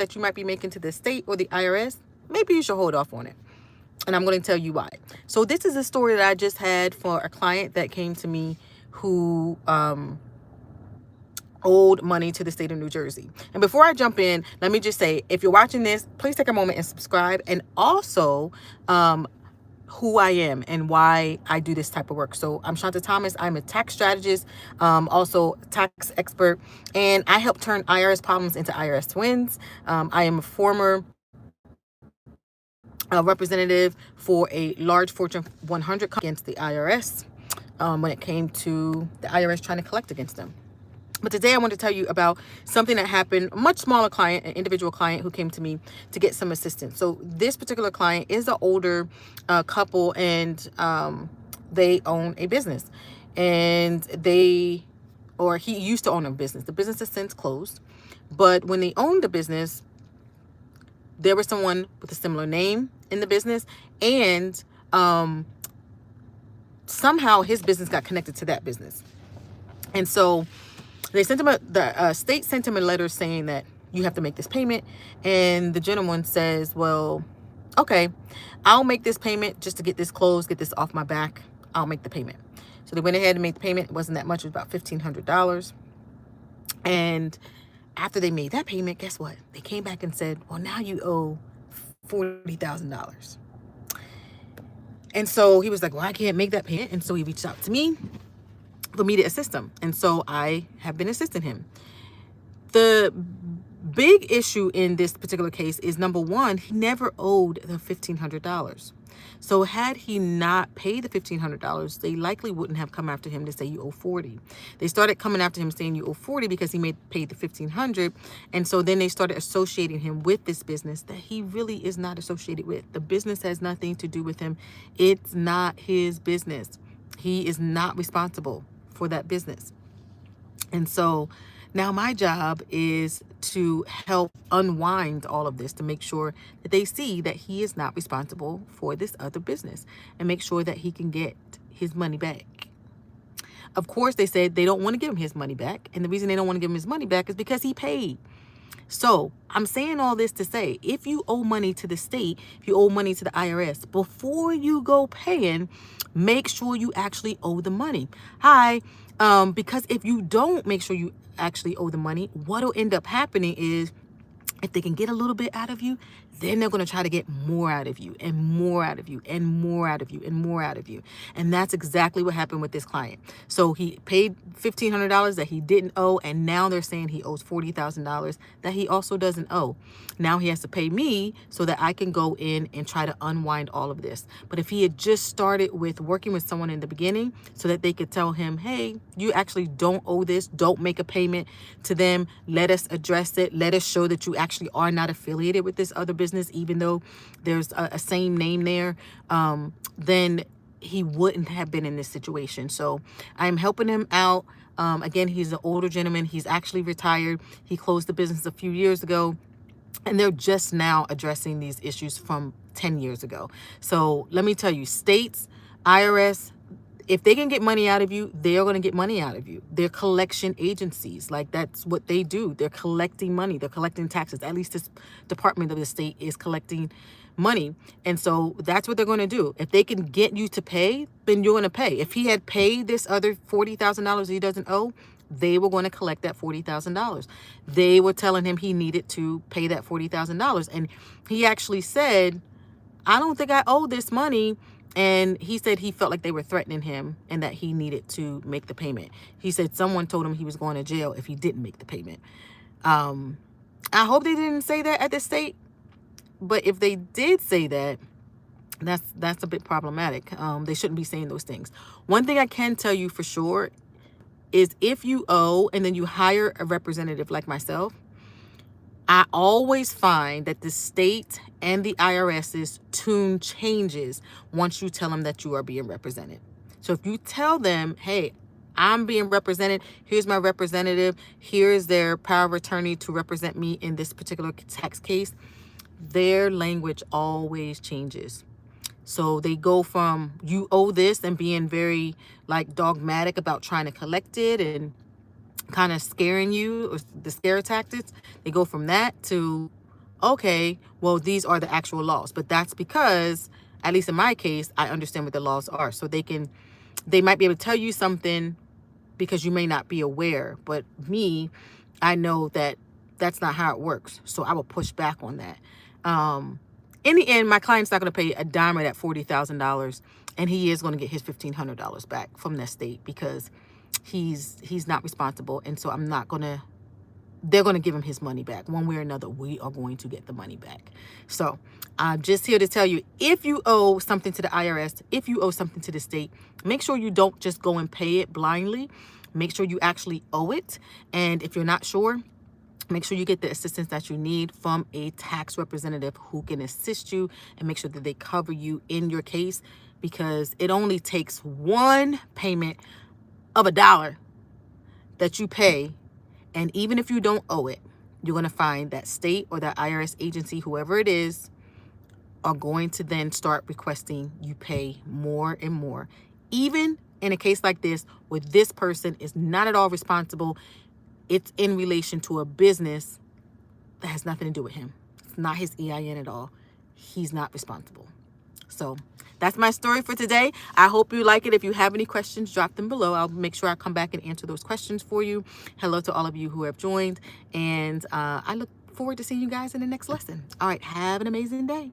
that you might be making to the state or the IRS, maybe you should hold off on it. And I'm going to tell you why. So this is a story that I just had for a client that came to me who owed money to the state of New Jersey. And before I jump in, let me just say, if you're watching this, please take a moment and subscribe. And also who I am and why I do this type of work. So I'm Shanta Thomas. I'm a tax strategist, also tax expert, and I help turn IRS problems into IRS wins. I am a former representative for a large Fortune 100 company against the IRS when it came to the IRS trying to collect against them. But today I want to tell you about something that happened, a much smaller client, an individual client who came to me to get some assistance. So this particular client is an older couple, and they own a business. And he used to own a business. The business has since closed. But when they owned the business, there was someone with a similar name in the business. And somehow his business got connected to that business. And so they sent him the state sent him a letter saying that you have to make this payment. And the gentleman says, well, okay, I'll make this payment just to get this closed, get this off my back. I'll make the payment. So they went ahead and made the payment. It wasn't that much. It was about $1,500. And after they made that payment, guess what? They came back and said, well, now you owe $40,000. And so he was like, well, I can't make that payment. And so he reached out to me for me to assist him. And so I have been assisting him. The big issue in this particular case is, number one, he never owed the $1,500. So had he not paid the $1,500, they likely wouldn't have come after him to say you owe 40. They started coming after him saying you owe 40 because he paid the $1,500. And so then they started associating him with this business that he really is not associated with. The business has nothing to do with him. It's not his business. He is not responsible for that business. And so now my job is to help unwind all of this, to make sure that they see that he is not responsible for this other business, and make sure that he can get his money back. Of course, they said they don't want to give him his money back. And the reason they don't want to give him his money back is because he paid. So I'm saying all this to say, if you owe money to the state, if you owe money to the IRS, before you go paying, make sure you actually owe the money. Because if you don't make sure you actually owe the money, what'll end up happening is, if they can get a little bit out of you, then they're going to try to get more out of you, and more out of you, and more out of you, and more out of you. And that's exactly what happened with this client. So he paid $1,500 that he didn't owe, and now they're saying he owes $40,000 that he also doesn't owe. Now he has to pay me so that I can go in and try to unwind all of this. But if he had just started with working with someone in the beginning so that they could tell him, hey, you actually don't owe this, don't make a payment to them, let us address it, let us show that you actually are not affiliated with this other business, even though there's a same name there, then he wouldn't have been in this situation. So I'm helping him out. Again, he's an older gentleman. He's actually retired. He closed the business a few years ago, and they're just now addressing these issues from 10 years ago. So let me tell you, states, IRS, if they can get money out of you, they're going to get money out of you. They're collection agencies. Like, that's what they do. They're collecting money. They're collecting taxes. At least this department of the state is collecting money. And so that's what they're going to do. If they can get you to pay, then you're going to pay. If he had paid this other $40,000 he doesn't owe, they were going to collect that $40,000. They were telling him he needed to pay that $40,000. And he actually said, I don't think I owe this money. And he said he felt like they were threatening him and that he needed to make the payment. He said someone told him he was going to jail if he didn't make the payment. I hope they didn't say that at the state. But if they did say that, that's a bit problematic. They shouldn't be saying those things. One thing I can tell you for sure is, if you owe and then you hire a representative like myself, I always find that the state and the IRS's tune changes once you tell them that you are being represented. So if you tell them, hey, I'm being represented, here's my representative, here's their power of attorney to represent me in this particular tax case, their language always changes. So they go from you owe this and being very like dogmatic about trying to collect it and kind of scaring you, or the scare tactics. They go from that to okay, well, these are the actual laws. But that's because, at least in my case, I understand what the laws are. So they might be able to tell you something because you may not be aware. But me, I know that that's not how it works. So I will push back on that. In the end, my client's not going to pay a dime of that $40,000, and he is going to get his $1,500 back from the state because he's not responsible. And so they're going to give him his money back. One way or another, we are going to get the money back. So I'm just here to tell you, if you owe something to the IRS, if you owe something to the state, make sure you don't just go and pay it blindly. Make sure you actually owe it. And if you're not sure, make sure you get the assistance that you need from a tax representative who can assist you and make sure that they cover you in your case, because it only takes one payment of $1 that you pay. And even if you don't owe it, you're going to find that state or that IRS agency, whoever it is, are going to then start requesting you pay more and more. Even in a case like this, where this person is not at all responsible, it's in relation to a business that has nothing to do with him. It's not his EIN at all. He's not responsible. So that's my story for today. I hope you like it. If you have any questions, drop them below. I'll make sure I come back and answer those questions for you. Hello to all of you who have joined. And I look forward to seeing you guys in the next lesson. All right. Have an amazing day.